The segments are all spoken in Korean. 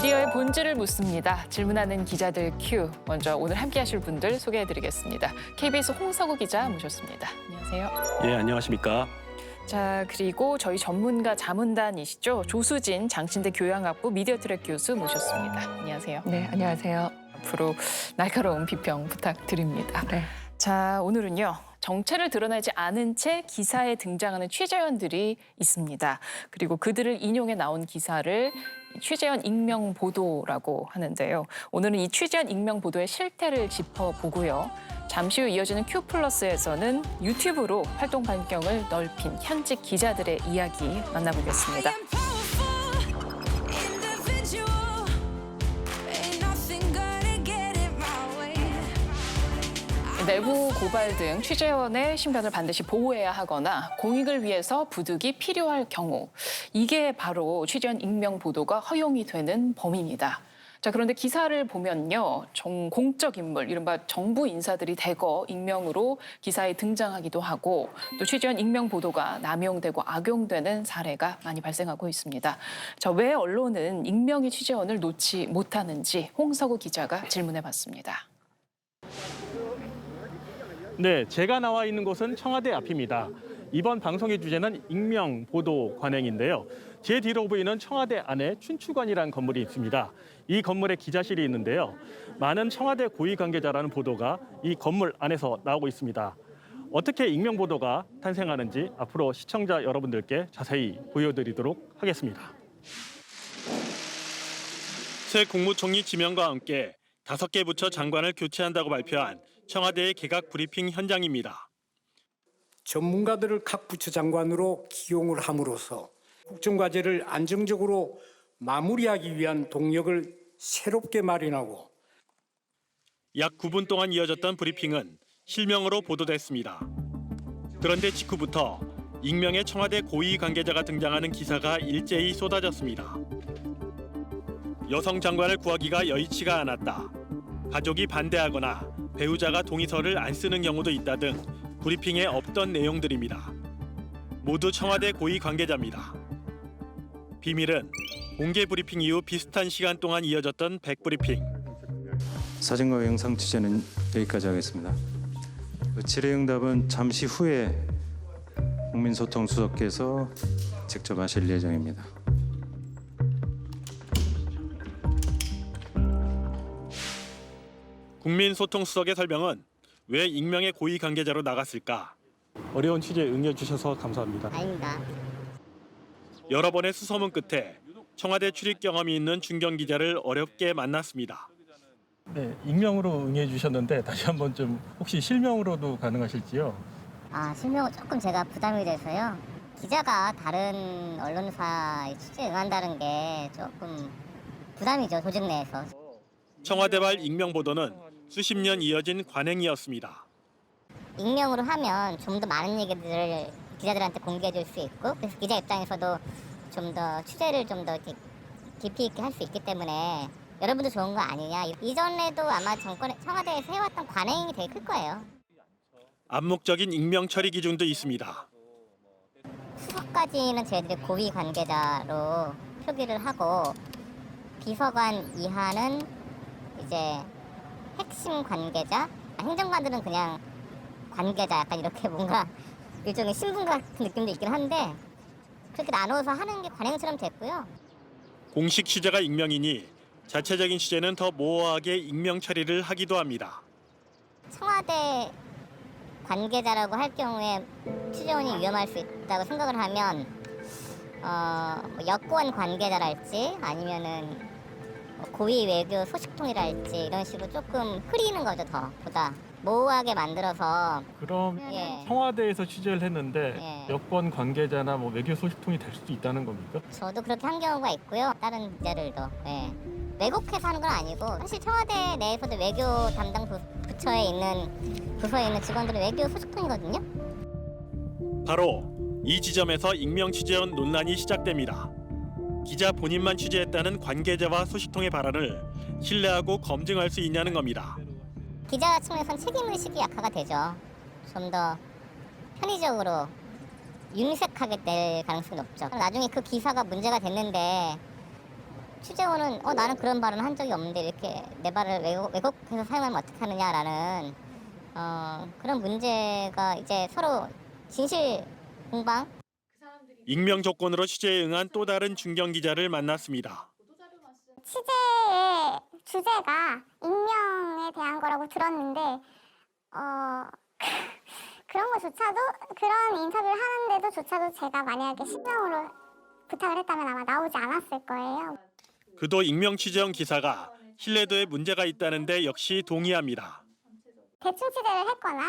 미디어의 본질을 묻습니다. 질문하는 기자들 큐. 먼저 오늘 함께하실 분들 소개해드리겠습니다. KBS 홍석우 기자 모셨습니다. 안녕하세요. 예, 안녕하십니까. 자, 그리고 저희 전문가 자문단이시죠. 조수진 장신대 교양학부 미디어트랙 교수 모셨습니다. 안녕하세요. 네, 안녕하세요. 앞으로 날카로운 비평 부탁드립니다. 네. 자, 오늘은요. 정체를 드러내지 않은 채 기사에 등장하는 취재원들이 있습니다. 그리고 그들을 인용해 나온 기사를 취재원 익명 보도라고 하는데요. 오늘은 이 취재원 익명 보도의 실태를 짚어보고요. 잠시 후 이어지는 Q+에서는 유튜브로 활동 반경을 넓힌 현직 기자들의 이야기 만나보겠습니다. 내부 고발 등 취재원의 신변을 반드시 보호해야 하거나 공익을 위해서 부득이 필요할 경우 이게 바로 취재원 익명 보도가 허용이 되는 범위입니다. 자, 그런데 기사를 보면요. 공적 인물, 이른바 정부 인사들이 대거 익명으로 기사에 등장하기도 하고 또 취재원 익명 보도가 남용되고 악용되는 사례가 많이 발생하고 있습니다. 자, 왜 언론은 익명의 취재원을 놓지 못하는지 홍석우 기자가 질문해봤습니다. 네, 제가 나와 있는 곳은 청와대 앞입니다. 이번 방송의 주제는 익명 보도 관행인데요. 제 뒤로 보이는 청와대 안에 춘추관이라는 건물이 있습니다. 이 건물에 기자실이 있는데요. 많은 청와대 고위 관계자라는 보도가 이 건물 안에서 나오고 있습니다. 어떻게 익명 보도가 탄생하는지 앞으로 시청자 여러분들께 자세히 보여드리도록 하겠습니다. 새 국무총리 지명과 함께 5개 부처 장관을 교체한다고 발표한 청와대의 개각 브리핑 현장입니다. 전문가들을 각 부처 장관으로 기용을 함으로써 국정과제를 안정적으로 마무리하기 위한 동력을 새롭게 마련하고 약 9분 동안 이어졌던 브리핑은 실명으로 보도됐습니다. 그런데 직후부터 익명의 청와대 고위 관계자가 등장하는 기사가 일제히 쏟아졌습니다. 여성 장관을 구하기가 여의치가 않았다. 가족이 반대하거나 배우자가 동의서를 안 쓰는 경우도 있다 등 브리핑에 없던 내용들입니다. 모두 청와대 고위 관계자입니다. 비밀은 공개 브리핑 이후 비슷한 시간 동안 이어졌던 백브리핑. 사진과 영상 취재는 여기까지 하겠습니다. 질의응답은 잠시 후에 국민소통수석께서 직접 하실 예정입니다. 국민소통수석의 설명은 왜 익명의 고위 관계자로 나갔을까? 어려운 취재 응해주셔서 감사합니다. 아닙니다. 여러 번의 수소문 끝에 청와대 출입 경험이 있는 중견 기자를 어렵게 만났습니다. 네, 익명으로 응해주셨는데 다시 한번 좀 혹시 실명으로도 가능하실지요? 실명은 조금 제가 부담이 돼서요. 기자가 다른 언론사에 취재에 응한다는 게 조금 부담이죠, 조직 내에서. 청와대발 익명 보도는 수십 년 이어진 관행이었습니다. 익명으로 하면 좀 더 많은 얘기들을 기자들한테 공개해 줄 수 있고 그래서 기자 입장에서도 좀 더 취재를 좀 더 깊이 있게 할 수 있기 때문에 여러분도 좋은 거 아니냐. 이전에도 아마 청와대에서 해왔던 관행이 되게 클 거예요. 암묵적인 익명 처리 기준도 있습니다. 수석까지는 저희들이 고위 관계자로 표기를 하고 비서관 이하는 이제 핵심 관계자, 행정관들은 그냥 관계자 약간 이렇게 뭔가 일종의 신분 같은 느낌도 있긴 한데 그렇게 나눠서 하는 게 관행처럼 됐고요. 공식 취재가 익명이니 자체적인 취재는 더 모호하게 익명 처리를 하기도 합니다. 청와대 관계자라고 할 경우에 취재원이 위험할 수 있다고 생각을 하면 여권 관계자랄지 아니면은 고위 외교 소식통이랄지 이런 식으로 조금 흐리는 거죠. 더 보다 모호하게 만들어서. 그럼 예. 청와대에서 취재를 했는데 예. 여권 관계자나 외교 소식통이 될 수도 있다는 겁니까? 저도 그렇게 한 경우가 있고요. 다른 기자들도. 예. 왜곡해서 하는 건 아니고 사실 청와대 내에서도 외교 담당 부처에 있는 부서에 있는 직원들은 외교 소식통이거든요. 바로 이 지점에서 익명 취재원 논란이 시작됩니다. 기자 본인만 취재했다는 관계자와 소식통의 발언을 신뢰하고 검증할 수 있냐는 겁니다. 기자 측면에선 책임의식이 약화가 되죠. 좀 더 편의적으로 윤색하게 될 가능성이 높죠. 나중에 그 기사가 문제가 됐는데 취재원은 나는 그런 발언 한 적이 없는데 이렇게 내 발을 왜곡해서 사용하면 어떡하느냐라는 그런 문제가 이제 서로 진실 공방. 익명 조건으로 취재에 응한 또 다른 중견 기자를 만났습니다. 취재의 주제가 익명에 대한 거라고 들었는데 그런 거조차도 그런 인터뷰를 하는데도조차도 제가 만약에 실명으로 부탁을 했다면 아마 나오지 않았을 거예요. 그도 익명 취재형 기사가 신뢰도에 문제가 있다는데 역시 동의합니다. 대충 취재를 했거나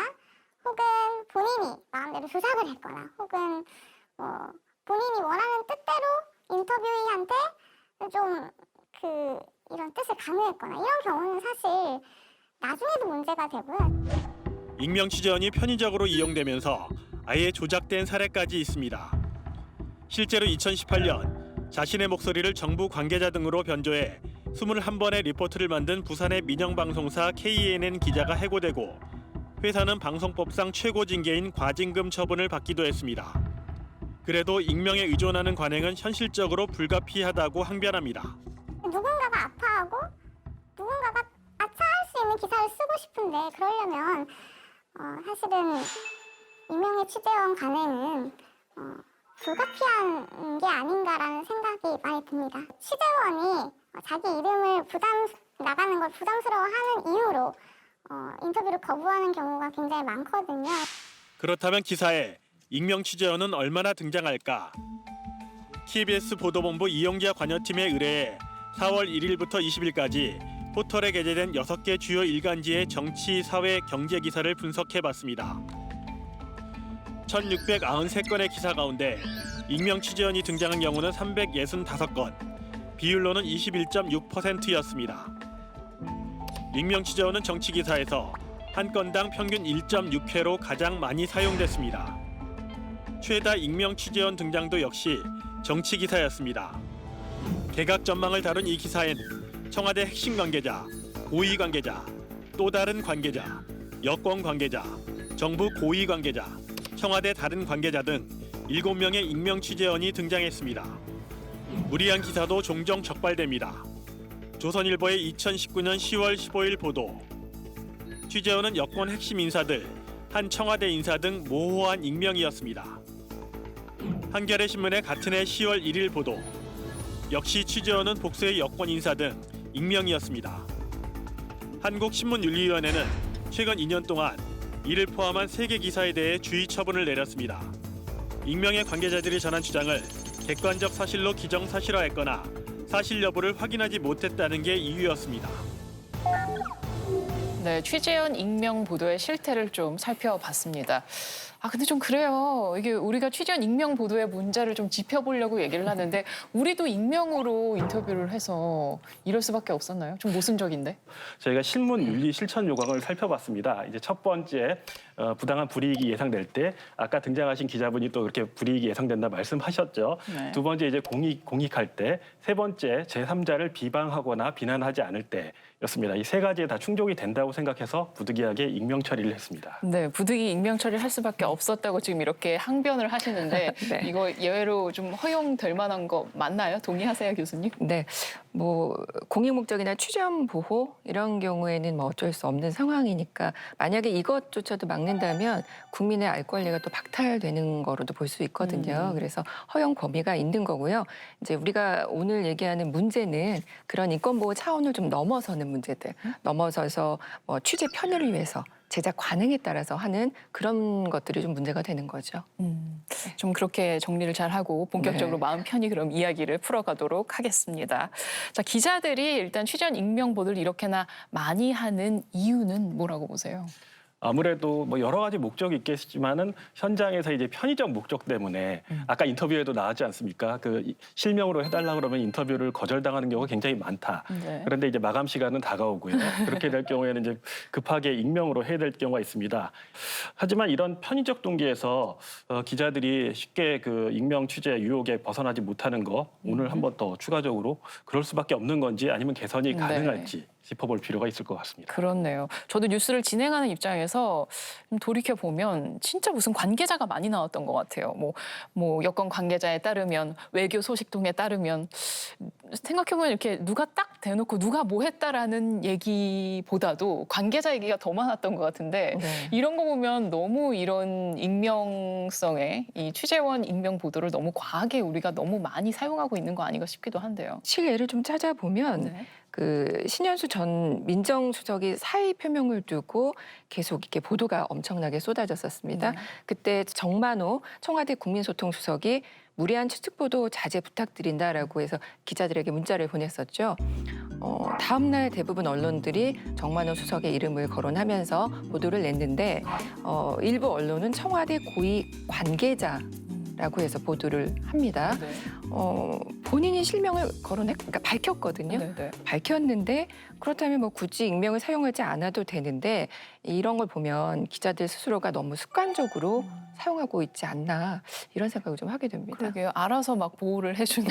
혹은 본인이 마음대로 조작을 했거나 혹은 본인이 원하는 뜻대로 인터뷰이한테 좀 이런 뜻을 강요했거나 이런 경우는 사실 나중에도 문제가 되고요. 익명 취재원이 편의적으로 이용되면서 아예 조작된 사례까지 있습니다. 실제로 2018년 자신의 목소리를 정부 관계자 등으로 변조해 21번의 리포트를 만든 부산의 민영방송사 KNN 기자가 해고되고 회사는 방송법상 최고 징계인 과징금 처분을 받기도 했습니다. 그래도 익명에 의존하는 관행은 현실적으로 불가피하다고 항변합니다. 누군가가 아파하고 누군가가 아차할 수 있는 기사를 쓰고 싶은데 그러려면 사실은 익명의 취재원 관행은 불가피한 게 아닌가라는 생각이 많이 듭니다. 취재원이 자기 이름을 나가는 걸 부담스러워하는 이유로 인터뷰를 거부하는 경우가 굉장히 많거든요. 그렇다면 기사에 익명 취재원은 얼마나 등장할까? KBS 보도본부 이용자 관여팀에 의뢰해 4월 1일부터 20일까지 포털에 게재된 6개 주요 일간지의 정치, 사회, 경제 기사를 분석해봤습니다. 1,693건의 기사 가운데 익명 취재원이 등장한 경우는 365건, 비율로는 21.6%였습니다. 익명 취재원은 정치 기사에서 한 건당 평균 1.6회로 가장 많이 사용됐습니다. 최다 익명 취재원 등장도 역시 정치 기사였습니다. 개각 전망을 다룬 이 기사에는 청와대 핵심 관계자, 고위 관계자, 또 다른 관계자, 여권 관계자, 정부 고위 관계자, 청와대 다른 관계자 등 7명의 익명 취재원이 등장했습니다. 무리한 기사도 종종 적발됩니다. 조선일보의 2019년 10월 15일 보도. 취재원은 여권 핵심 인사들, 한 청와대 인사 등 모호한 익명이었습니다. 한겨레 신문의 같은 해 10월 1일 보도. 역시 취재원은 복수의 여권 인사 등 익명이었습니다. 한국신문윤리위원회는 최근 2년 동안 이를 포함한 3개 기사에 대해 주의 처분을 내렸습니다. 익명의 관계자들이 전한 주장을 객관적 사실로 기정사실화했거나 사실 여부를 확인하지 못했다는 게 이유였습니다. 네, 취재원 익명 보도의 실태를 좀 살펴봤습니다. 근데 좀 그래요. 이게 우리가 취재원 익명 보도의 문제를 좀 짚어보려고 얘기를 하는데 우리도 익명으로 인터뷰를 해서 이럴 수밖에 없었나요? 좀 모순적인데. 저희가 실문 윤리 실천 요강을 살펴봤습니다. 이제 첫 번째 부당한 불이익이 예상될 때 아까 등장하신 기자분이 또 그렇게 불이익이 예상된다 말씀하셨죠. 네. 두 번째 이제 공익할 때, 세 번째 제3자를 비방하거나 비난하지 않을 때였습니다. 이 세 가지에 다 충족이 된다고 생각해서 부득이하게 익명 처리를 했습니다. 네, 부득이 익명 처리를 할 수밖에 없었다고 지금 이렇게 항변을 하시는데 네. 이거 예외로 좀 허용될 만한 거 맞나요? 동의하세요, 교수님? 네, 뭐 공익 목적이나 취재원 보호 이런 경우에는 뭐 어쩔 수 없는 상황이니까 만약에 이것조차도 막는다면 국민의 알 권리가 또 박탈되는 거로도 볼 수 있거든요. 그래서 허용 범위가 있는 거고요. 이제 우리가 오늘 얘기하는 문제는 그런 인권 보호 차원을 좀 넘어서는 문제들, 넘어서서 뭐 취재 편의를 위해서 제작 관행에 따라서 하는 그런 것들이 좀 문제가 되는 거죠. 좀 그렇게 정리를 잘 하고 본격적으로 네. 마음 편히 그럼 이야기를 풀어가도록 하겠습니다. 자, 기자들이 일단 취재원 익명 보도를 이렇게나 많이 하는 이유는 뭐라고 보세요? 아무래도 뭐 여러 가지 목적이 있겠지만은 현장에서 이제 편의적 목적 때문에 아까 인터뷰에도 나왔지 않습니까? 그 실명으로 해달라 그러면 인터뷰를 거절당하는 경우가 굉장히 많다. 네. 그런데 이제 마감 시간은 다가오고요. 그렇게 될 경우에는 이제 급하게 익명으로 해야 될 경우가 있습니다. 하지만 이런 편의적 동기에서 기자들이 쉽게 그 익명 취재 유혹에 벗어나지 못하는 거 오늘 한 번 더 추가적으로 그럴 수밖에 없는 건지 아니면 개선이 가능할지 짚어볼 필요가 있을 것 같습니다. 그렇네요. 저도 뉴스를 진행하는 입장에서 돌이켜 보면 진짜 무슨 관계자가 많이 나왔던 것 같아요. 뭐 여권 관계자에 따르면, 외교 소식통에 따르면, 생각해보면 이렇게 누가 딱 대놓고 누가 뭐 했다라는 얘기보다도 관계자 얘기가 더 많았던 것 같은데, 네. 이런 거 보면 너무 이런 익명성의 이 취재원 익명 보도를 너무 과하게 우리가 너무 많이 사용하고 있는 거 아닌가 싶기도 한데요. 실예를 좀 찾아보면 네. 그 신현수 전 민정수석이 사의 표명을 두고 계속 이렇게 보도가 엄청나게 쏟아졌었습니다. 네. 그때 정만호 청와대 국민소통수석이 무리한 추측 보도 자제 부탁드린다라고 해서 기자들에게 문자를 보냈었죠. 다음 날 대부분 언론들이 정만호 수석의 이름을 거론하면서 보도를 냈는데 일부 언론은 청와대 고위 관계자라고 해서 보도를 합니다. 네. 본인이 실명을 그러니까 밝혔거든요. 네, 네. 밝혔는데 그렇다면 뭐 굳이 익명을 사용하지 않아도 되는데 이런 걸 보면 기자들 스스로가 너무 습관적으로 사용하고 있지 않나 이런 생각을 좀 하게 됩니다. 그러게요. 알아서 막 보호를 해주는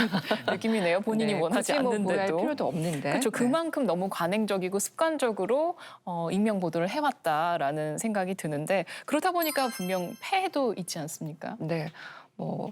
느낌이네요. 본인이 네, 원하지 굳이 뭐 보호할 않는데도. 필요도 없는데. 그렇죠. 네. 그만큼 너무 관행적이고 습관적으로 익명 보도를 해왔다라는 생각이 드는데, 그러다 보니까 분명 폐해도 있지 않습니까? 네. 뭐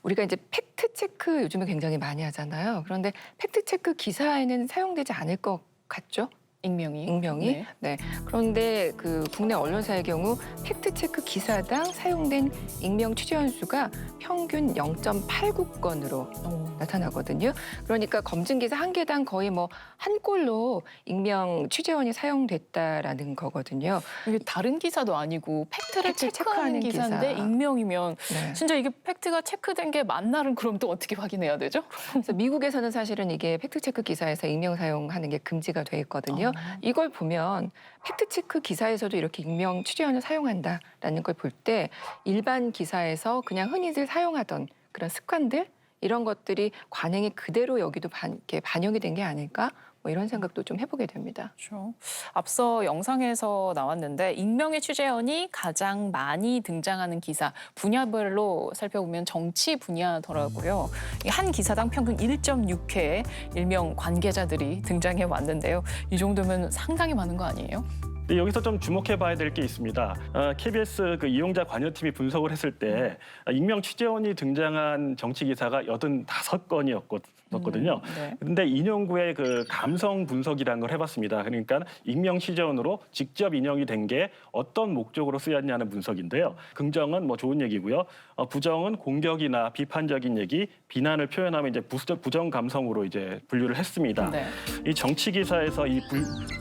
우리가 이제 팩트 체크 요즘에 굉장히 많이 하잖아요. 그런데 팩트 체크 기사에는 사용되지 않을 것 같죠? 익명이. 익명이. 네. 네. 그런데 그 국내 언론사의 경우 팩트 체크 기사당 사용된 익명 취재원 수가 평균 0.89건으로 나타나거든요. 그러니까 검증 기사 한 개당 거의 뭐 한 건로 익명 취재원이 사용됐다라는 거거든요. 이게 다른 기사도 아니고 팩트를 팩트 체크하는 체크하는 기사인데 기사. 익명이면 네. 진짜 이게 팩트가 체크된 게 맞나를 그럼 또 어떻게 확인해야 되죠? 그래서 미국에서는 사실은 이게 팩트 체크 기사에서 익명 사용하는 게 금지가 돼 있거든요. 이걸 보면 팩트 체크 기사에서도 이렇게 익명 취재원을 사용한다라는 걸 볼 때 일반 기사에서 그냥 흔히들 사용하던 그런 습관들 이런 것들이 관행이 그대로 여기도 이렇게 반영이 된 게 아닐까? 뭐 이런 생각도 좀 해보게 됩니다. 그렇죠. 앞서 영상에서 나왔는데 익명의 취재원이 가장 많이 등장하는 기사 분야별로 살펴보면 정치 분야더라고요. 한 기사당 평균 1.6회의 일명 관계자들이 등장해 왔는데요. 이 정도면 상당히 많은 거 아니에요? 근데 여기서 좀 주목해봐야 될 게 있습니다. KBS 그 이용자 관여팀이 분석을 했을 때 익명 취재원이 등장한 정치 기사가 85건이었거든요. 네. 그런데 인용구의 그 감성 분석이라는 걸 해봤습니다. 그러니까 익명 취재원으로 직접 인용이 된 게 어떤 목적으로 쓰였냐는 분석인데요. 긍정은 뭐 좋은 얘기고요. 부정은 공격이나 비판적인 얘기, 비난을 표현하면 이제 부정 감성으로 이제 분류를 했습니다. 네. 이 정치 기사에서 이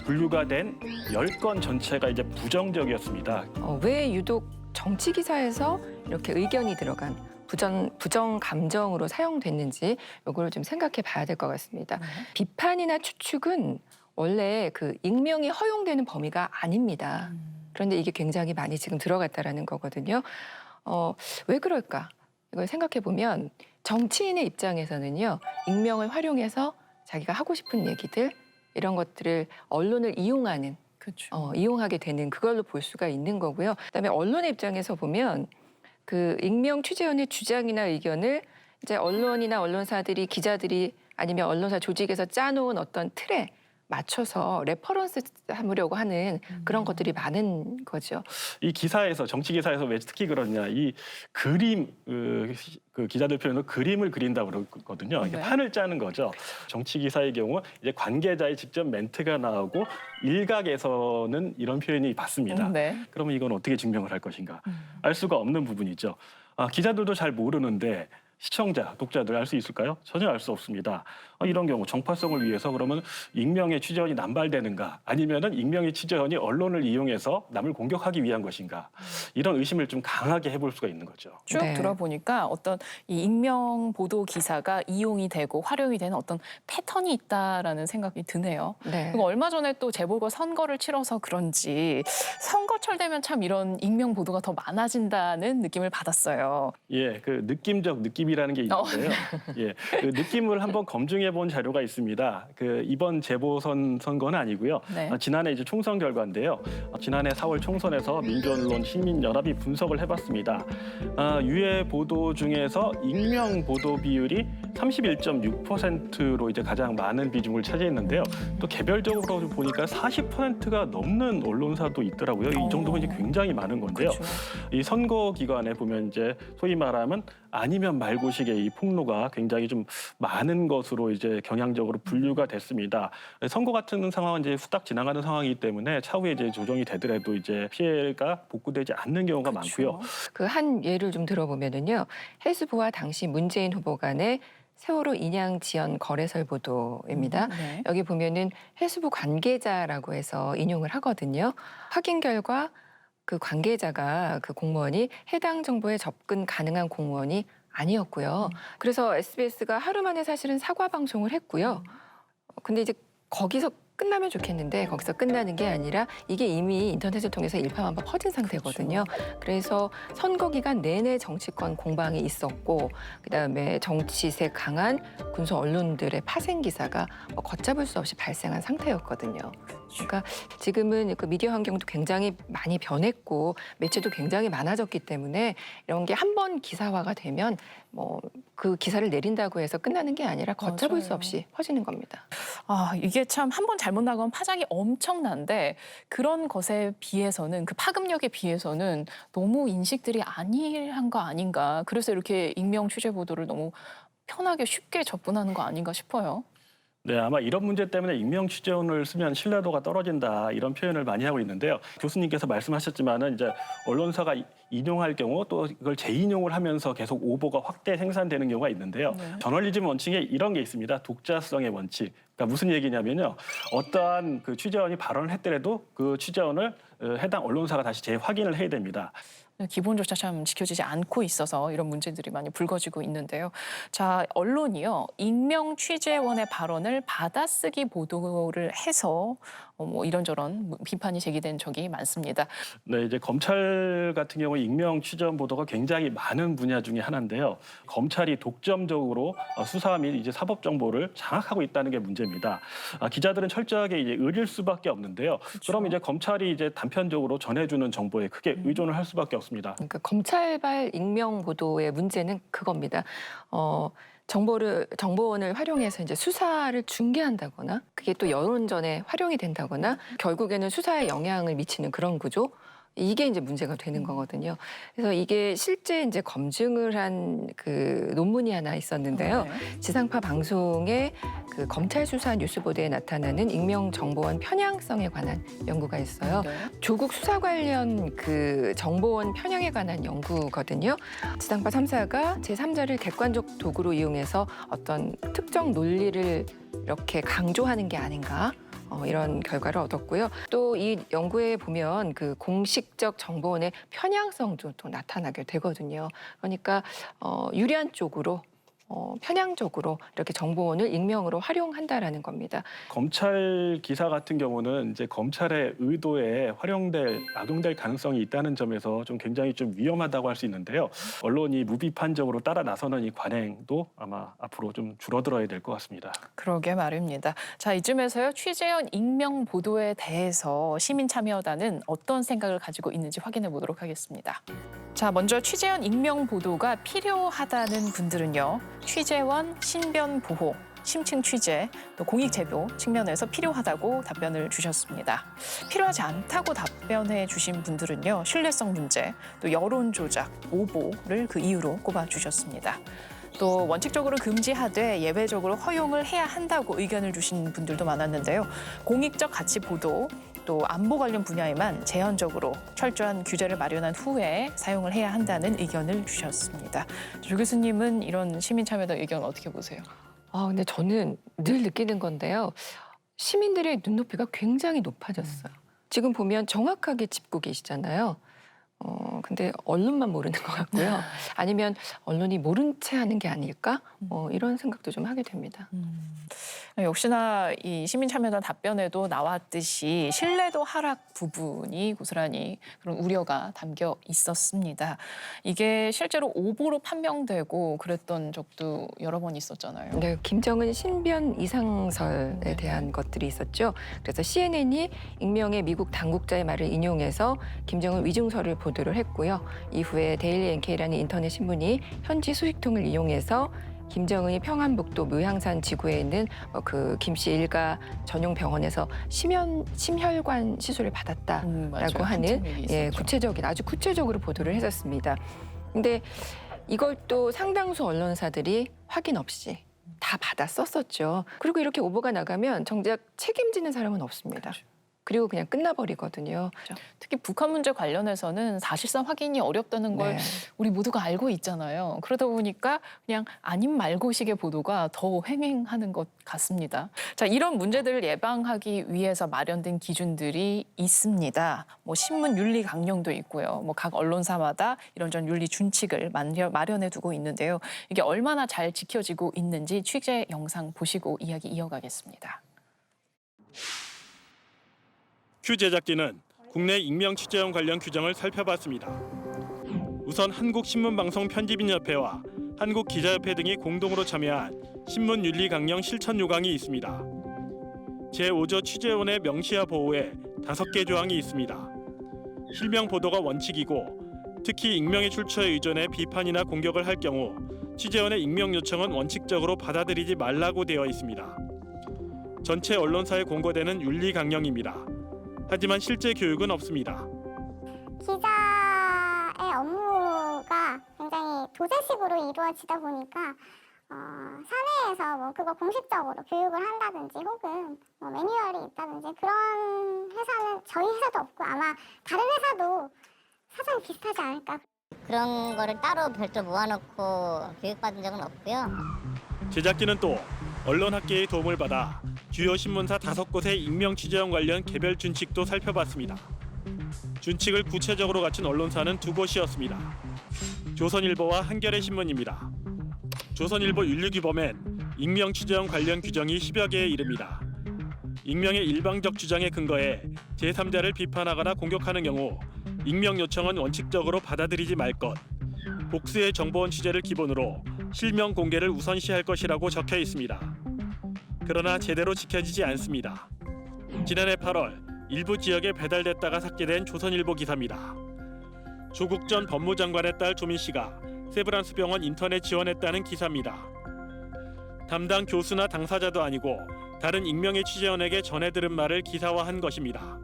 분류가 된 10건 전체가 이제 부정적이었습니다. 왜 유독 정치 기사에서 이렇게 의견이 들어간 부정 감정으로 사용됐는지 이걸 좀 생각해 봐야 될 것 같습니다. 비판이나 추측은 원래 그 익명이 허용되는 범위가 아닙니다. 그런데 이게 굉장히 많이 지금 들어갔다라는 거거든요. 왜 그럴까? 이걸 생각해 보면 정치인의 입장에서는요, 익명을 활용해서 자기가 하고 싶은 얘기들 이런 것들을 언론을 이용하는 그렇죠. 이용하게 되는 그걸로 볼 수가 있는 거고요. 그다음에 언론의 입장에서 보면 그 익명 취재원의 주장이나 의견을 이제 언론이나 언론사들이 기자들이 아니면 언론사 조직에서 짜놓은 어떤 틀에 맞춰서 레퍼런스 삼으려고 하는 그런 것들이 많은 거죠. 이 기사에서 정치 기사에서 왜 특히 그러냐 이 그림 그 기자들 표현으로 그림을 그린다고 그러거든요. 이게 네. 판을 짜는 거죠. 정치 기사의 경우 이제 관계자의 직접 멘트가 나오고 일각에서는 이런 표현이 받습니다. 네. 그러면 이건 어떻게 증명을 할 것인가? 알 수가 없는 부분이죠. 기자들도 잘 모르는데 시청자, 독자들 알 수 있을까요? 전혀 알 수 없습니다. 이런 경우 정파성을 위해서 그러면 익명의 취재원이 남발되는가? 아니면은 익명의 취재원이 언론을 이용해서 남을 공격하기 위한 것인가? 이런 의심을 좀 강하게 해볼 수가 있는 거죠. 쭉 네. 들어보니까 어떤 이 익명 보도 기사가 이용이 되고 활용이 되는 어떤 패턴이 있다라는 생각이 드네요. 네. 그리고 얼마 전에 또 재보궐 선거를 치러서 그런지 선거철 되면 참 이런 익명 보도가 더 많아진다는 느낌을 받았어요. 예, 그 느낌적 느낌이라는 게 있는데요. 예, 그 느낌을 한번 검증해 본 자료가 있습니다. 그 이번 재보선 선거는 아니고요. 네. 지난해 이제 총선 결과인데요. 지난해 4월 총선에서 민주언론 시민연합이 분석을 해봤습니다. 유해 보도 중에서 익명 보도 비율이 31.6%로 이제 가장 많은 비중을 차지했는데요. 또 개별적으로 보니까 40%가 넘는 언론사도 있더라고요. 이 정도면 이제 굉장히 많은 건데요. 그렇죠. 이 선거 기간에 보면 이제 소위 말하면 아니면 말고식의 이 폭로가 굉장히 좀 많은 것으로 이제 경향적으로 분류가 됐습니다. 선거 같은 상황은 이제 후딱 지나가는 상황이기 때문에 차후에 이제 조정이 되더라도 이제 피해가 복구되지 않는 경우가 많고요. 그 한 예를 좀 들어보면은요. 헬스부와 당시 문재인 후보 간의 세월호 인양 지연 거래설 보도입니다. 네. 여기 보면은 헬스부 관계자라고 해서 인용을 하거든요. 확인 결과 그 관계자가 그 공무원이 해당 정보에 접근 가능한 공무원이 아니었고요. 그래서 SBS가 하루 만에 사실은 사과 방송을 했고요. 근데 이제 거기서 끝나면 좋겠는데 거기서 끝나는 게 아니라 이게 이미 인터넷을 통해서 일파만파 퍼진 상태거든요. 그래서 선거 기간 내내 정치권 공방이 있었고 그다음에 정치세 강한 군소 언론들의 파생 기사가 걷잡을 수 없이 발생한 상태였거든요. 그러니까 지금은 그 미디어 환경도 굉장히 많이 변했고 매체도 굉장히 많아졌기 때문에 이런 게 한 번 기사화가 되면 뭐 그 기사를 내린다고 해서 끝나는 게 아니라 걷잡을 수 맞아요. 없이 퍼지는 겁니다. 아, 이게 참 한 번 잘못 나가면 파장이 엄청난데 그런 것에 비해서는 그 파급력에 비해서는 너무 인식들이 안일한 거 아닌가. 그래서 이렇게 익명 취재 보도를 너무 편하게 쉽게 접근하는 거 아닌가 싶어요. 네, 아마 이런 문제 때문에 익명 취재원을 쓰면 신뢰도가 떨어진다 이런 표현을 많이 하고 있는데요. 교수님께서 말씀하셨지만은 이제 언론사가 인용할 경우 또 이걸 재인용을 하면서 계속 오보가 확대 생산되는 경우가 있는데요. 네. 저널리즘 원칙에 이런 게 있습니다. 독자성의 원칙. 그러니까 무슨 얘기냐면요. 어떠한 그 취재원이 발언을 했더라도 그 취재원을 해당 언론사가 다시 재확인을 해야 됩니다. 기본조차 참 지켜지지 않고 있어서 이런 문제들이 많이 불거지고 있는데요. 자, 언론이요. 익명 취재원의 발언을 받아쓰기 보도를 해서 뭐 이런저런 비판이 제기된 적이 많습니다. 네, 이제 검찰 같은 경우 익명 취재원 보도가 굉장히 많은 분야 중에 하나인데요. 검찰이 독점적으로 수사 및 이제 사법 정보를 장악하고 있다는 게 문제입니다. 기자들은 철저하게 이제 의릴 수밖에 없는데요. 그럼 이제 검찰이 이제 단편적으로 전해주는 정보에 크게 의존을 할 수밖에 없습니다. 그러니까 검찰발 익명 보도의 문제는 그겁니다. 정보원을 활용해서 이제 수사를 중계한다거나 그게 또 여론전에 활용이 된다거나 결국에는 수사에 영향을 미치는 그런 구조. 이게 이제 문제가 되는 거거든요. 그래서 이게 실제 이제 검증을 한 그 논문이 하나 있었는데요. 네. 지상파 방송의 그 검찰 수사 뉴스 보도에 나타나는 익명 정보원 편향성에 관한 연구가 있어요. 네. 조국 수사 관련 그 정보원 편향에 관한 연구거든요. 지상파 3사가 제3자를 객관적 도구로 이용해서 어떤 특정 논리를 이렇게 강조하는 게 아닌가. 이런 결과를 얻었고요. 또 이 연구에 보면 그 공식적 정보원의 편향성도 또 나타나게 되거든요. 그러니까 유리한 쪽으로 편향적으로 이렇게 정보원을 익명으로 활용한다라는 겁니다. 검찰 기사 같은 경우는 이제 검찰의 의도에 악용될 가능성이 있다는 점에서 좀 굉장히 좀 위험하다고 할 수 있는데요. 언론이 무비판적으로 따라 나서는 이 관행도 아마 앞으로 좀 줄어들어야 될 것 같습니다. 그러게 말입니다. 자, 이쯤에서요. 취재원 익명 보도에 대해서 시민참여단은 어떤 생각을 가지고 있는지 확인해 보도록 하겠습니다. 자, 먼저 취재원 익명 보도가 필요하다는 분들은요. 취재원 신변 보호, 심층 취재, 또 공익 제보 측면에서 필요하다고 답변을 주셨습니다. 필요하지 않다고 답변해 주신 분들은요. 신뢰성 문제, 또 여론 조작, 오보를 그 이유로 꼽아 주셨습니다. 또 원칙적으로 금지하되 예외적으로 허용을 해야 한다고 의견을 주신 분들도 많았는데요. 공익적 가치 보도, 또 안보 관련 분야에만 제한적으로 철저한 규제를 마련한 후에 사용을 해야 한다는 의견을 주셨습니다. 조 교수님은 이런 시민참여단 의견 어떻게 보세요? 근데 저는 늘 느끼는 건데요. 시민들의 눈높이가 굉장히 높아졌어요. 지금 보면 정확하게 짚고 계시잖아요. 근데 언론만 모르는 것 같고요. 아니면 언론이 모른 채 하는 게 아닐까? 이런 생각도 좀 하게 됩니다. 역시나 이 시민참여단 답변에도 나왔듯이 신뢰도 하락 부분이 고스란히 그런 우려가 담겨 있었습니다. 이게 실제로 오보로 판명되고 그랬던 적도 여러 번 있었잖아요. 네, 김정은 신변 이상설에 대한 것들이 있었죠. 그래서 CNN이 익명의 미국 당국자의 말을 인용해서 김정은 위증설을 보도를 했고요. 이후에 데일리 NK라는 인터넷 신문이 현지 수식통을 이용해서 김정은이 평안북도 묘향산 지구에 있는 그 김씨 일가 전용 병원에서 심혈관 시술을 받았다라고 맞아요. 하는 한참 얘기 예, 있었죠. 아주 구체적으로 보도를 했었습니다. 근데 이걸 또 상당수 언론사들이 확인 없이 다 받아 썼었죠. 그리고 이렇게 오보가 나가면 정작 책임지는 사람은 없습니다. 그리고 그냥 끝나버리거든요. 특히 북한 문제 관련해서는 사실상 확인이 어렵다는 걸 네. 우리 모두가 알고 있잖아요. 그러다 보니까 그냥 아님 말고식의 보도가 더 횡행하는 것 같습니다. 자, 이런 문제들을 예방하기 위해서 마련된 기준들이 있습니다. 뭐 신문 윤리 강령도 있고요. 뭐 각 언론사마다 이런저런 윤리 준칙을 마련해 두고 있는데요. 이게 얼마나 잘 지켜지고 있는지 취재 영상 보시고 이야기 이어가겠습니다. 큐 제작진은 국내 익명 취재원 관련 규정을 살펴봤습니다. 우선 한국신문방송편집인협회와 한국기자협회 등이 공동으로 참여한 신문윤리 강령 실천 요강이 있습니다. 제5조 취재원의 명시와 보호에 5개 조항이 있습니다. 실명 보도가 원칙이고 특히 익명의 출처에 의존해 비판이나 공격을 할 경우 취재원의 익명 요청은 원칙적으로 받아들이지 말라고 되어 있습니다. 전체 언론사에 공고되는 윤리 강령입니다. 하지만 실제 교육은 없습니다. 기자의 업무가 굉장히 도제식으로 이루어지다 보니까 사내에서 뭐 그거 공식적으로 교육을 한다든지 혹은 뭐 매뉴얼이 있다든지 그런 회사는 저희 회사도 없고 아마 다른 회사도 사정이 비슷하지 않을까. 그런 거를 따로 별도 모아놓고 교육받은 적은 없고요. 제작진은 또 언론학계의 도움을 받아 주요 신문사 5곳의 익명 취재원 관련 개별 준칙도 살펴봤습니다. 준칙을 구체적으로 갖춘 언론사는 2곳이었습니다. 조선일보와 한겨레 신문입니다. 조선일보 윤리규범엔 익명 취재원 관련 규정이 10여 개에 이릅니다. 익명의 일방적 주장에 근거해 제3자를 비판하거나 공격하는 경우 익명 요청은 원칙적으로 받아들이지 말 것, 복수의 정보원 취재를 기본으로 실명 공개를 우선시할 것이라고 적혀 있습니다. 그러나 제대로 지켜지지 않습니다. 지난해 8월 일부 지역에 배달됐다가 삭제된 조선일보 기사입니다. 조국 전 법무장관의 딸 조민 씨가 세브란스 병원 인터넷 지원했다는 기사입니다. 담당 교수나 당사자도 아니고 다른 익명의 취재원에게 전해 들은 말을 기사화한 것입니다.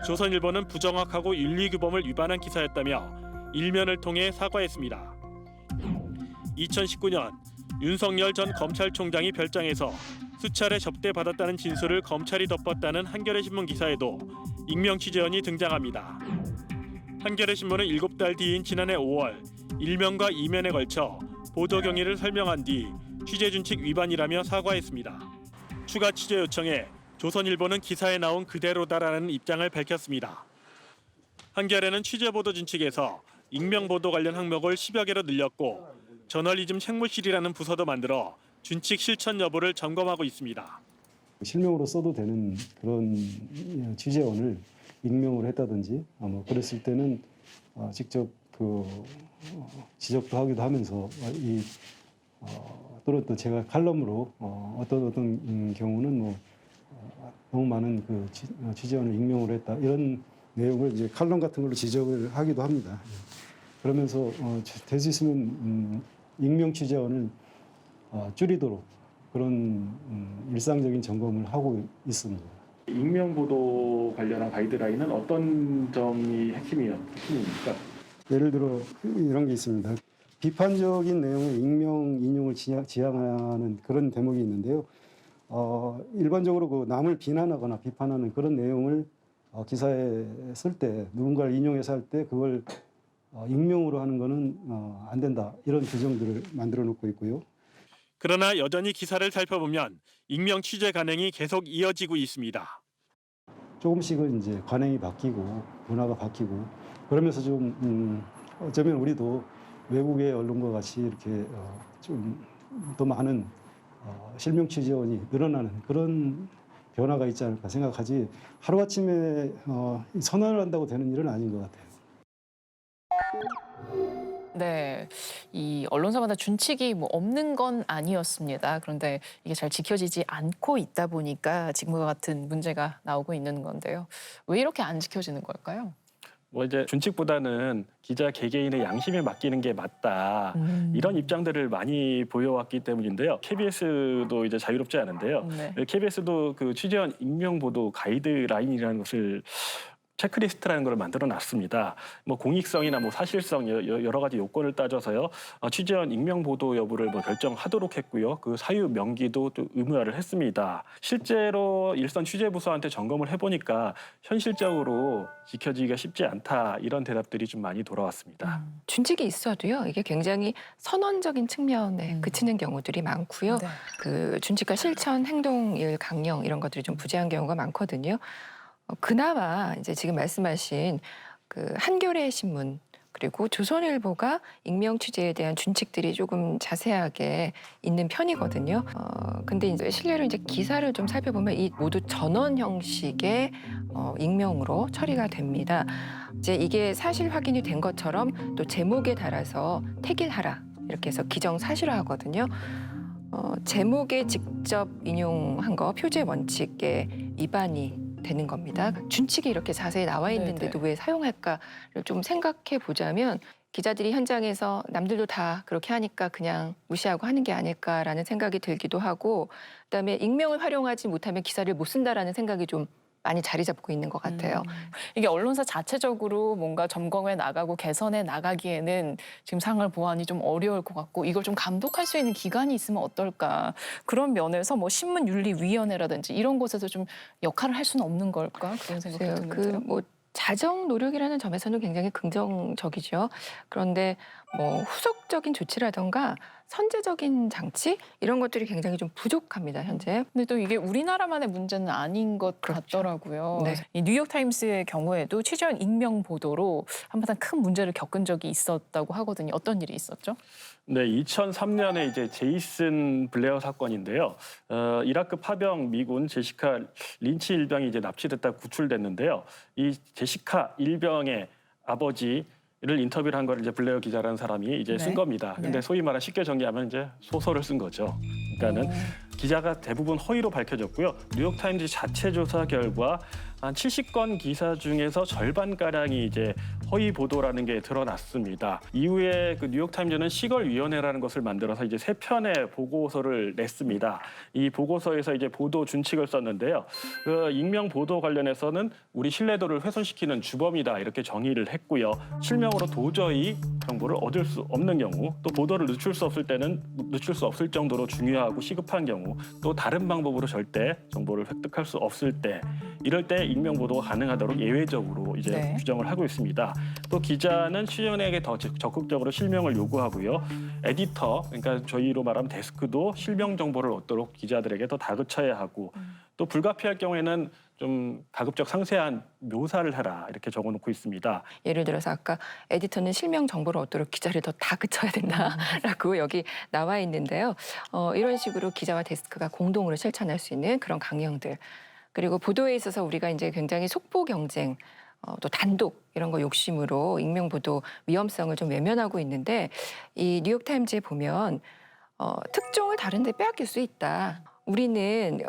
조선일보는 부정확하고 윤리규범을 위반한 기사였다며 일면을 통해 사과했습니다. 2019년 윤석열 전 검찰총장이 별장에서 수차례 접대받았다는 진술을 검찰이 덮었다는 한겨레 신문 기사에도 익명 취재원이 등장합니다. 한겨레 신문은 7달 뒤인 지난해 5월 1면과 2면에 걸쳐 보도 경위를 설명한 뒤 취재 준칙 위반이라며 사과했습니다. 추가 취재 요청에 조선일보는 기사에 나온 그대로다라는 입장을 밝혔습니다. 한겨레는 취재 보도 준칙에서 익명 보도 관련 항목을 10여 개로 늘렸고 저널리즘 책무실이라는 부서도 만들어 준칙 실천 여부를 점검하고 있습니다. 실명으로 써도 되는 그런 취재원을 익명으로 했다든지 뭐 그랬을 때는 직접 그 지적도 하기도 하면서 또는 또 제가 칼럼으로 어떤 경우는 뭐 너무 많은 그 취재원을 익명으로 했다 이런 내용을 이제 칼럼 같은 걸로 지적을 하기도 합니다. 그러면서 될 수 있으면 익명 취재원을 줄이도록 그런 일상적인 점검을 하고 있습니다. 익명 보도 관련한 가이드라인은 어떤 점이 핵심입니까? 예를 들어 이런 게 있습니다. 비판적인 내용의 익명 인용을 지향하는 그런 대목이 있는데요. 일반적으로 그 남을 비난하거나 비판하는 그런 내용을 기사에 쓸 때 누군가를 인용해서 할 때 그걸 익명으로 하는 거는 안 된다. 이런 규정들을 만들어 놓고 있고요. 그러나 여전히 기사를 살펴보면 익명 취재 관행이 계속 이어지고 있습니다. 조금씩은 이제 관행이 바뀌고 문화가 바뀌고 그러면서 좀 어쩌면 우리도 외국의 언론과 같이 이렇게 좀 더 많은 실명 취재원이 늘어나는 그런 변화가 있지 않을까 생각하지 하루아침에 선언을 한다고 되는 일은 아닌 것 같아요. 네, 이 언론사마다 준칙이 뭐 없는 건 아니었습니다. 그런데 이게 잘 지켜지지 않고 있다 보니까 지금과 같은 문제가 나오고 있는 건데요. 왜 이렇게 안 지켜지는 걸까요? 뭐 이제 준칙보다는 기자 개개인의 양심에 맡기는 게 맞다. 이런 입장들을 많이 보여왔기 때문인데요. KBS도 이제 자유롭지 않은데요. 네. KBS도 그 취재원 익명 보도 가이드라인이라는 것을 체크리스트라는 걸 만들어 놨습니다. 뭐 공익성이나 뭐 사실성 여러 가지 요건을 따져서요. 취재원 익명 보도 여부를 뭐 결정하도록 했고요. 그 사유 명기도 또 의무화를 했습니다. 실제로 일선 취재부서한테 점검을 해보니까 현실적으로 지켜지기가 쉽지 않다 이런 대답들이 좀 많이 돌아왔습니다. 준칙이 있어도요. 이게 굉장히 선언적인 측면에 그치는 경우들이 많고요. 네. 그 준칙과 실천, 행동일 강령 이런 것들이 좀 부재한 경우가 많거든요. 그나마 이제 지금 말씀하신 그 한겨레 신문 그리고 조선일보가 익명 취재에 대한 준칙들이 조금 자세하게 있는 편이거든요. 근데 이제 실례로 이제 기사를 좀 살펴보면 이 모두 전원 형식의 익명으로 처리가 됩니다. 이제 이게 사실 확인이 된 것처럼 또 제목에 따라서 택일하라 이렇게 해서 기정 사실화하거든요. 제목에 직접 인용한 거 표제 원칙에 위반이 되는 겁니다. 준칙이 이렇게 자세히 나와 있는데도 왜 사용할까를 좀 생각해 보자면 기자들이 현장에서 남들도 다 그렇게 하니까 그냥 무시하고 하는 게 아닐까라는 생각이 들기도 하고 그다음에 익명을 활용하지 못하면 기사를 못 쓴다라는 생각이 좀 많이 자리 잡고 있는 것 같아요. 이게 언론사 자체적으로 뭔가 점검해 나가고 개선해 나가기에는 지금 상황을 보완이 좀 어려울 것 같고 이걸 좀 감독할 수 있는 기관이 있으면 어떨까. 그런 면에서 뭐 신문윤리위원회라든지 이런 곳에서 좀 역할을 할 수는 없는 걸까 그런 생각이 드는데요. 뭐 자정 노력이라는 점에서는 굉장히 긍정적이죠. 그런데 뭐 후속적인 조치라던가 선제적인 장치 이런 것들이 굉장히 좀 부족합니다 현재. 근데 또 이게 우리나라만의 문제는 아닌 것 같더라고요. 네. 이 뉴욕타임스의 경우에도 취재원 익명 보도로 한바탕 큰 문제를 겪은 적이 있었다고 하거든요. 어떤 일이 있었죠? 네, 2003년에 이제 제이슨 블레어 사건인데요. 이라크 파병 미군 제시카 린치 일병이 이제 납치됐다 구출됐는데요. 이 제시카 일병의 아버지를 인터뷰를 한 걸 이제 블레어 기자라는 사람이 이제 쓴 겁니다. 근데 소위 말하는 쉽게 정리하면 이제 소설을 쓴 거죠. 그러니까는 기자가 대부분 허위로 밝혀졌고요. 뉴욕타임즈 자체 조사 결과 한 70건 기사 중에서 절반가량이 이제 허위 보도라는 게 드러났습니다. 이후에 그 뉴욕타임즈는 시걸위원회라는 것을 만들어서 이제 3편의 보고서를 냈습니다. 이 보고서에서 이제 보도 준칙을 썼는데요. 그 익명 보도 관련해서는 우리 신뢰도를 훼손시키는 주범이다 이렇게 정의를 했고요. 실명으로 도저히 정보를 얻을 수 없는 경우, 또 보도를 늦출 수 없을 때는 늦출 수 없을 정도로 중요하고 시급한 경우, 또 다른 방법으로 절대 정보를 획득할 수 없을 때, 이럴 때 익명 보도가 가능하도록 예외적으로 이제 규정을 하고 있습니다. 또 기자는 취재원에게 더 적극적으로 실명을 요구하고요. 에디터, 그러니까 저희로 말하면 데스크도 실명 정보를 얻도록 기자들에게 더 다그쳐야 하고, 또 불가피할 경우에는 좀 가급적 상세한 묘사를 해라 이렇게 적어놓고 있습니다. 예를 들어서 아까 에디터는 실명 정보를 얻도록 기자를 더 다그쳐야 된다라고 여기 나와 있는데요. 이런 식으로 기자와 데스크가 공동으로 실천할 수 있는 그런 강령들. 그리고 보도에 있어서 우리가 이제 굉장히 속보 경쟁, 또 단독 이런 거 욕심으로 익명 보도 위험성을 좀 외면하고 있는데 이 뉴욕타임즈에 보면 특종을 다른 데 빼앗길 수 있다. 우리는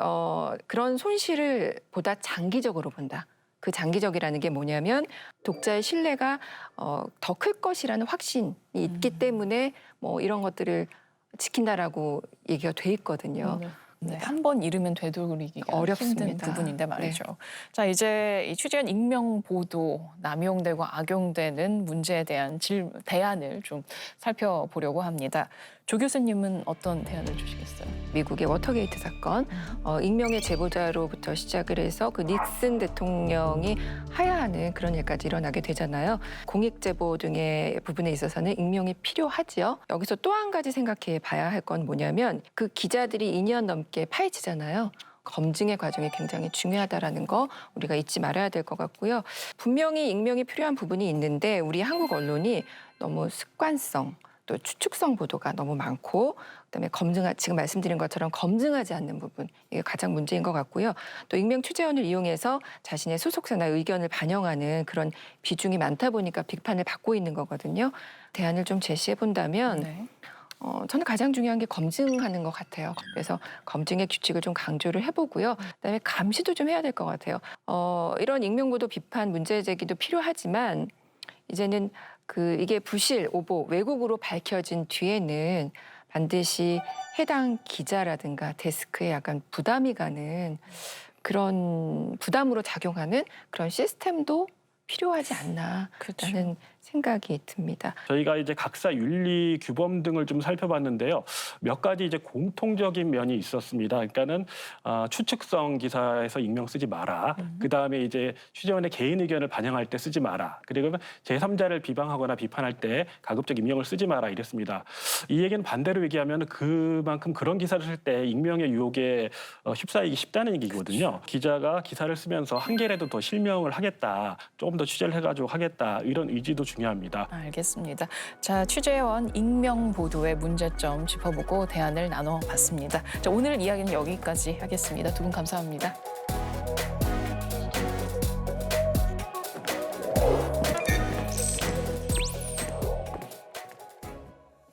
그런 손실을 보다 장기적으로 본다. 그 장기적이라는 게 뭐냐면 독자의 신뢰가 더 클 것이라는 확신이 있기 때문에 뭐 이런 것들을 지킨다라고 얘기가 돼 있거든요. 네, 한 번 잃으면 되돌리기가 어렵습니다. 힘든 부분인데 말이죠. 네. 자, 이제 이 취재원 익명 보도 남용되고 악용되는 문제에 대한 대안을 좀 살펴보려고 합니다. 조 교수님은 어떤 대안을 주시겠어요? 미국의 워터게이트 사건, 익명의 제보자로부터 시작을 해서 그 닉슨 대통령이 하야하는 그런 일까지 일어나게 되잖아요. 공익 제보 등의 부분에 있어서는 익명이 필요하지요. 여기서 또 한 가지 생각해 봐야 할 건 뭐냐면 그 기자들이 2년 넘게 파헤치잖아요. 검증의 과정이 굉장히 중요하다라는 거 우리가 잊지 말아야 될 것 같고요. 분명히 익명이 필요한 부분이 있는데 우리 한국 언론이 너무 습관성, 또 추측성 보도가 너무 많고 그다음에 지금 말씀드린 것처럼 검증하지 않는 부분 이게 가장 문제인 것 같고요. 또 익명 취재원을 이용해서 자신의 소속사나 의견을 반영하는 그런 비중이 많다 보니까 비판을 받고 있는 거거든요. 대안을 좀 제시해 본다면 저는 가장 중요한 게 검증하는 것 같아요. 그래서 검증의 규칙을 좀 강조를 해보고요. 그다음에 감시도 좀 해야 될 것 같아요. 이런 익명보도 비판 문제 제기도 필요하지만 이제는 이게 부실, 오보, 왜곡으로 밝혀진 뒤에는 반드시 해당 기자라든가 데스크에 약간 부담이 가는 그런 부담으로 작용하는 그런 시스템도 필요하지 않나라는 그렇죠. 생각이 듭니다. 저희가 이제 각사 윤리 규범 등을 좀 살펴봤는데요. 몇 가지 이제 공통적인 면이 있었습니다. 그러니까는 추측성 기사에서 익명 쓰지 마라. 그 다음에 이제 취재원의 개인 의견을 반영할 때 쓰지 마라. 그리고 제3자를 비방하거나 비판할 때 가급적 익명을 쓰지 마라 이랬습니다. 이 얘기는 반대로 얘기하면 그만큼 그런 기사를 쓸 때 익명의 유혹에 휩싸이기 쉽다는 얘기거든요. 기자가 기사를 쓰면서 한 개라도 더 실명을 하겠다. 조금 더 취재를 해가지고 하겠다. 이런 의지도 중요합니다. 알겠습니다. 자, 취재원 익명 보도의 문제점 짚어보고 대안을 나눠봤습니다. 자, 오늘 이야기는 여기까지 하겠습니다. 두 분 감사합니다.